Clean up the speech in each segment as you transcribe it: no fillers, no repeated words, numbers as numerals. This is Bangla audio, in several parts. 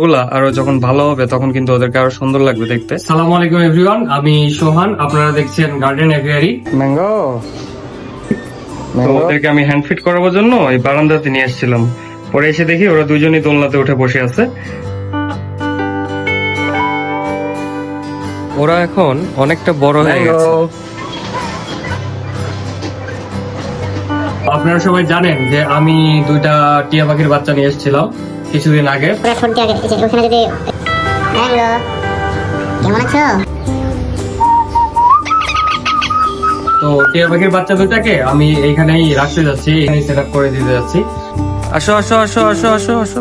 গুলা আরো যখন ভালো হবে তখন কিন্তু ওদেরকে আরো সুন্দর লাগবে দেখতে। আসসালামু আলাইকুম এভরিওয়ান, আমি সোহান, আপনারা দেখছেন গার্ডেন এভিয়ারি। ম্যাঙ্গো তো ওদেরকে আমি হ্যান্ড ফিট করাবার জন্য এই বারান্দাতে নিয়ে এসেছিলাম। পরে এসে দেখি ওরা দুজনই দোলনাতে উঠে বসে আছে। ওরা এখন অনেকটা বড় হয়ে গেছে। আপনারা সবাই জানেন যে আমি দুইটা টিয়া পাখির বাচ্চা নিয়ে এসেছিলাম কিছুদিন আগে। পুরো ফোনটি আগে এই যে ওখানে যদি হ্যালো কেমন আছো? তো টিয়া পাখির বাচ্চা দুইটাকে আমি এইখানেই রাখতে যাচ্ছি, এখানেই সেট আপ করে দিতে যাচ্ছি। আসো আসো আসো আসো আসো আসো,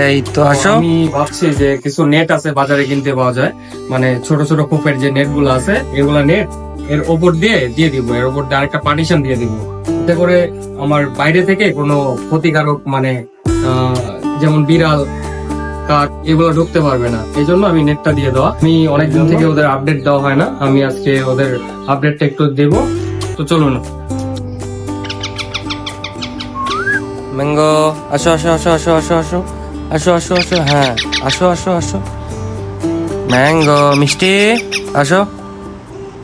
এই তো আসো। আমি ভাবছি যে কিছু নেট আছে বাজারে কিনতে পাওয়া যায়, মানে ছোট ছোট খোপের যে নেট গুলো আছে, এগুলা নেট এর ওপর দিয়ে দিব, এর ওপর দিয়ে আরেকটা পার্টিশন দিয়ে দিব, এতে করে আমার বাইরে থেকে কোনো ক্ষতিকারক মানে যেমন বিড়াল কাক এগুলো ঢুকতে পারবে না। এই জন্য আমি নেটটা দিয়ে দেওয়া। আমি অনেকদিন থেকে ওদের আপডেট দেওয়া হয় না, আমি আজকে ওদের আপডেটটা একটু দেব। তো চলুন। ম্যাঙ্গো আসো আসো আসো আসো আসো আসো আসো আসো আসো, হ্যাঁ আসো আসো আসো। ম্যাঙ্গো মিষ্টি আসো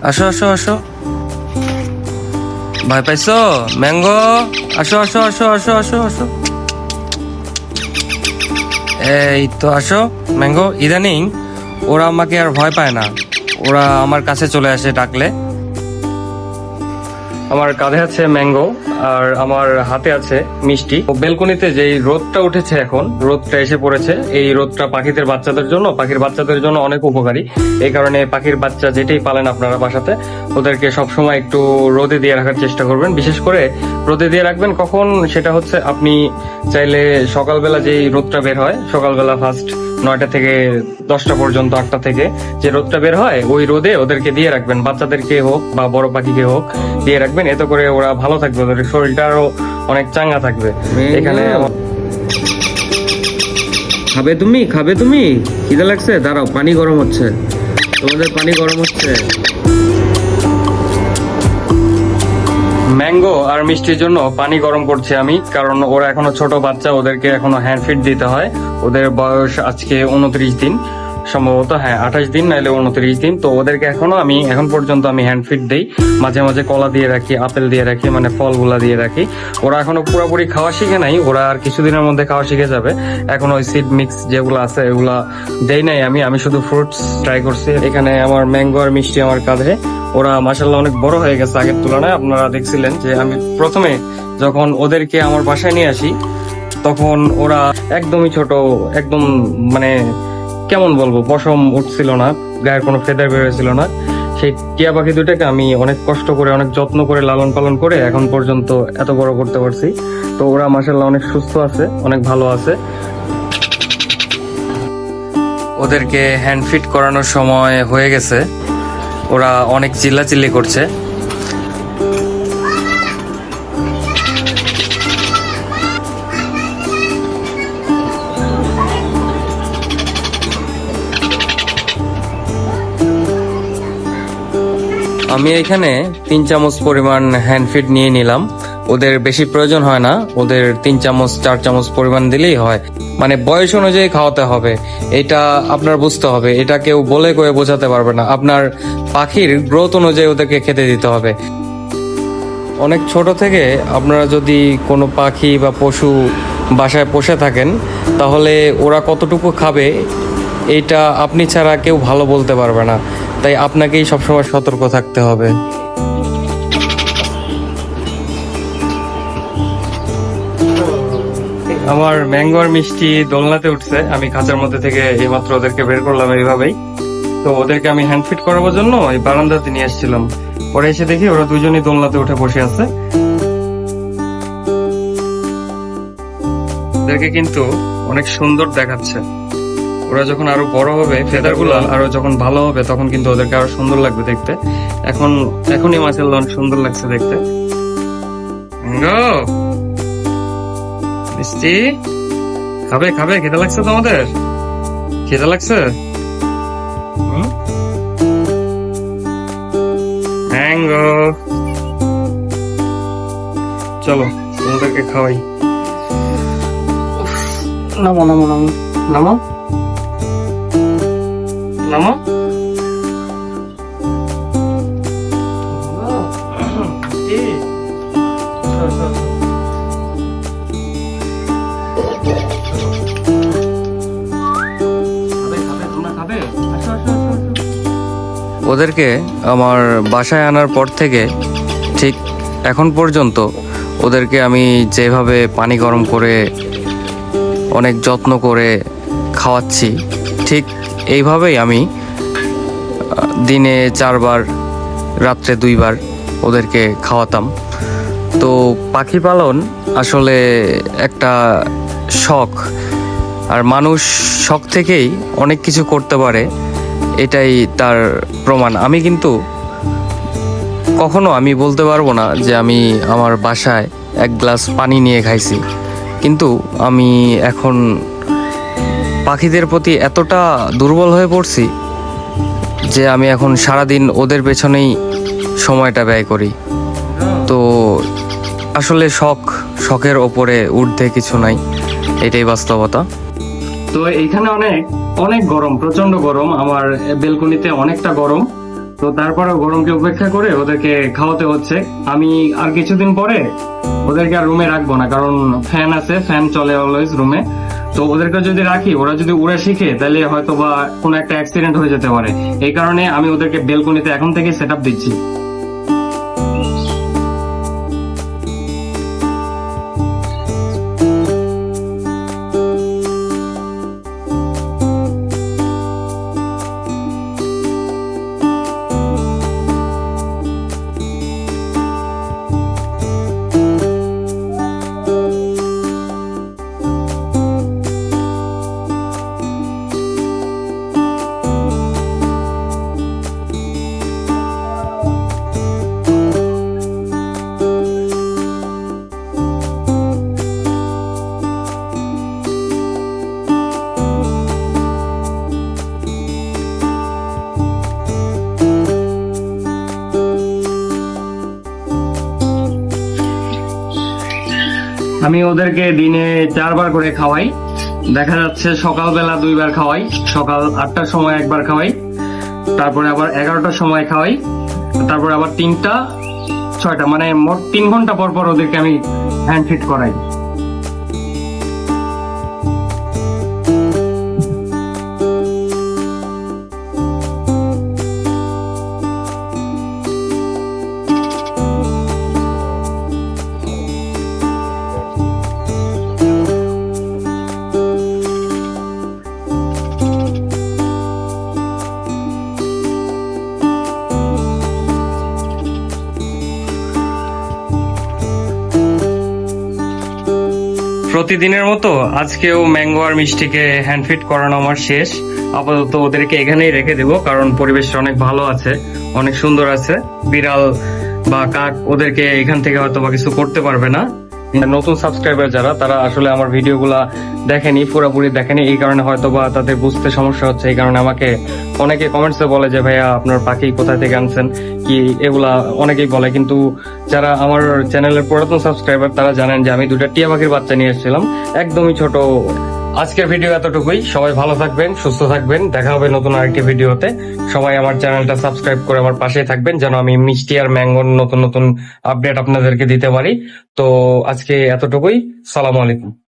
আসো আসো আসো। ভয় পাইছো? ম্যাঙ্গো আসো আসো আসো আসো আসো আসো, এই তো আসো। ম্যাঙ্গো ইদানিং ওরা আমাকে আর ভয় পায় না, ওরা আমার কাছে চলে আসে ডাকলে। আমার কাঁধে আছে ম্যাঙ্গো আর আমার হাতে আছে মিষ্টি। বেলকনিতে যে রোদটা উঠেছে, এখন রোদটা এসে পড়েছে, এই রোদটা পাখিদের বাচ্চাদের জন্য, পাখির বাচ্চাদের জন্য অনেক উপকারী। এই কারণে পাখির বাচ্চা যেটাই পালেন আপনারা বাসাতে, ওদেরকে সবসময় একটু রোদে দিয়ে রাখার চেষ্টা করবেন। বিশেষ করে রোদে দিয়ে রাখবেন কখন, সেটা হচ্ছে আপনি চাইলে সকালবেলা যেই রোদটা বের হয়, সকালবেলা ফার্স্ট 9টা থেকে 10টা পর্যন্ত, 8টা থেকে যে রোদটা বের হয়, ওই রোদে ওদেরকে দিয়ে রাখবেন। বাচ্চাদেরকে হোক বা বড় পাখিকে হোক দিয়ে রাখবেন, এতে করে ওরা ভালো থাকবে, ওদের শরীরটা আরো অনেক চাঙ্গা থাকবে। এখানে খাবে তুমি, খাবে তুমি? খিদে লাগছে? দাঁড়াও, পানি গরম হচ্ছে, তোমাদের পানি গরম হচ্ছে। ম্যাঙ্গো আর মিষ্টির জন্য পানি গরম করছি আমি, কারণ ওরা এখনো ছোট বাচ্চা, ওদেরকে এখনো হ্যান্ড ফিড দিতে হয়। ওদের বয়স আজকে 29 দিন সম্ভবত, হ্যাঁ 28 দিন নাইলে 29 দিন। তো ওদেরকে এখন পর্যন্ত আমি হ্যান্ড ফিড দেই, মাঝে মাঝে কলা দিয়ে রাখি, আপেল দিয়ে রাখি, মানে ফলগুলা দিয়ে রাখি। ওরা এখনো পুরোপুরি খাওয়া শিখে নাই, ওরা আর কিছুদিনের মধ্যে খাওয়া শিখে যাবে। এখন ওই সিড মিক্স যেগুলো আছে এগুলা দেই নাই আমি শুধু ফ্রুটস ট্রাই করছি। এখানে আমার ম্যাঙ্গো আর মিষ্টি আমার কাঁধে, ওরা মাশাআল্লাহ অনেক বড় হয়ে গেছে আগের তুলনায়। আপনারা দেখছিলেন যে আমি প্রথমে যখন ওদেরকে আমার বাসায় নিয়ে আসি, তখন ওরা একদমই ছোট, একদম মানে কেমন বলবো, পশম উঠছিল না, গায়ের কোনো ফেদার বের হয়েছিল না। সেই টিয়া পাখি দুটাকে আমি অনেক কষ্ট করে, অনেক যত্ন করে লালন পালন করে এখন পর্যন্ত এত বড় করতে পারছি। তো ওরা মাশাআল্লাহ অনেক সুস্থ আছে, অনেক ভালো আছে। ওদেরকে হ্যান্ড ফিট করানোর সময় হয়ে গেছে, ওরা অনেক চিল্লাচিল্লি করছে। আমি এখানে 3 চামচ পরিমাণ হ্যান্ড ফিড নিয়ে নিলাম। ওদের বেশি প্রয়োজন হয় না, ওদের 3 চামচ 4 চামচ পরিমাণ দিলেই হয়। মানে বয়স অনুযায়ী খাওয়াতে হবে, এটা আপনার বুঝতে হবে। এটা কেউ বলে কয়ে বোঝাতে পারবে না, আপনার পাখির গ্রোথ অনুযায়ী ওদেরকে খেতে দিতে হবে। অনেক ছোট থেকে আপনারা যদি কোনো পাখি বা পশু বাসায় পোষে থাকেন, তাহলে ওরা কতটুকু খাবে এইটা আপনি ছাড়া কেউ ভালো বলতে পারবে না। তাই আপনাকেই সবসময় সতর্ক থাকতে হবে। আমার ম্যাঙ্গো আর মিষ্টি দোলনাতে উঠছে, আমি খাঁচার মধ্যে থেকে এইমাত্র ওদেরকে বের করলাম এইভাবেই। তো ওদেরকে আমি হ্যান্ড ফিট করাবার জন্য এই বারান্দাতে নিয়ে এসেছিলাম। পরে এসে দেখি ওরা দুজনই দোলনাতে উঠে বসে আছে। ওদেরকে কিন্তু অনেক সুন্দর দেখাচ্ছে। ওরা যখন আরো বড় হবে, ফেদার গুলো আরো যখন ভালো হবে, তখন কিন্তু ওদেরকে আরো সুন্দর লাগবে দেখতে। এখনই মাশাআল্লাহ অনেক সুন্দর লাগছে দেখতে। মিষ্টি খাবে, খাবে? খেতে লাগছে তোমাদের? খেতে লাগছে? ম্যাঙ্গো চলো তোমাদেরকে খাওয়াই। নামো নামো নামো নামো নামো। ওদেরকে আমার বাসায় আনার পর থেকে ঠিক এখন পর্যন্ত ওদেরকে আমি যেভাবে পানি গরম করে অনেক যত্ন করে খাওয়াচ্ছি, ঠিক এইভাবেই আমি দিনে 4 বার, রাত্রে 2 বার ওদেরকে খাওয়াতাম। তো পাখি পালন আসলে একটা শখ, আর মানুষ শখ থেকেই অনেক কিছু করতে পারে, এটাই তার প্রমাণ। আমি কিন্তু কখনো আমি বলতে পারবো না যে আমি আমার বাসায় 1 গ্লাস পানি নিয়ে খাইছি, কিন্তু আমি এখন পাখিদের প্রতি এতটা দুর্বল হয়ে পড়ছি যে আমি এখন সারাদিন ওদের পেছনেই সময়টা ব্যয় করি। তো আসলে শখের ওপরে ঊর্ধ্বে কিছু নাই, এটাই বাস্তবতা। তো এখানে অনেক গরম, প্রচন্ড গরম, আমার বেলকনিতে অনেকটা গরম। তো তারপরে গরমকে উপেক্ষা করে ওদেরকে খাওয়াতে হচ্ছে। আমি আর কিছুদিন পরে ওদেরকে আর রুমে রাখবো না, কারণ ফ্যান আছে, ফ্যান চলে অলওয়েজ রুমে। তো ওদেরকে যদি রাখি, ওরা যদি উড়ে শিখে, তাহলে হয়তো বা কোনো একটা অ্যাক্সিডেন্ট হয়ে যেতে পারে। এই কারণে আমি ওদেরকে বেলকনিতে এখন থেকে সেট আপ দিচ্ছি। আমি ওদেরকে দিনে 4 বার করে খাওয়াই। দেখা যাচ্ছে সকালবেলা 2 বার খাওয়াই, সকাল 8টার সময় 1 বার খাওয়াই, তারপরে আবার 11টার সময় খাওয়াই, তারপরে আবার 3টা, 6টা, মানে মোট 3 ঘন্টা পর পর ওদেরকে আমি হ্যান্ড ফিড করাই। প্রতিদিনের মতো আজকেও ম্যাঙ্গো আর মিষ্টিকে হ্যান্ডফিট করানো আমার শেষ। আপাতত ওদেরকে এখানেই রেখে দেবো, কারণ পরিবেশটা অনেক ভালো আছে, অনেক সুন্দর আছে। বিড়াল বা কাক ওদেরকে এখান থেকে হয়তো বা কিছু করতে পারবে না। নতুন সাবস্ক্রাইবার যারা, তারা আসলে আমার ভিডিওগুলা দেখেনি, পুরোপুরি দেখেনি, এই কারণে হয়তো বা তাদের বুঝতে সমস্যা হচ্ছে। এই কারণে আমাকে অনেকে কমেন্টসে বলে যে ভাইয়া আপনার পাখি কোথা থেকে আনছেন, কি এগুলা অনেকেই বলে। কিন্তু যারা আমার চ্যানেলের পুরাতন সাবস্ক্রাইবার, তারা জানেন যে আমি 2টা টিয়া পাখির বাচ্চা নিয়ে এসেছিলাম, একদমই ছোট। আজকের ভিডিও এতটুকুই। সবাই ভালো থাকবেন, সুস্থ থাকবেন, দেখা হবে নতুন আরেকটি ভিডিওতে। সবাই আমার চ্যানেলটা সাবস্ক্রাইব করে আমার পাশেই থাকবেন, যেন আমি মিষ্টি আর ম্যাঙ্গোর নতুন নতুন আপডেট আপনাদেরকে দিতে পারি। তো আজকে এতটুকুই। সালাম আলাইকুম।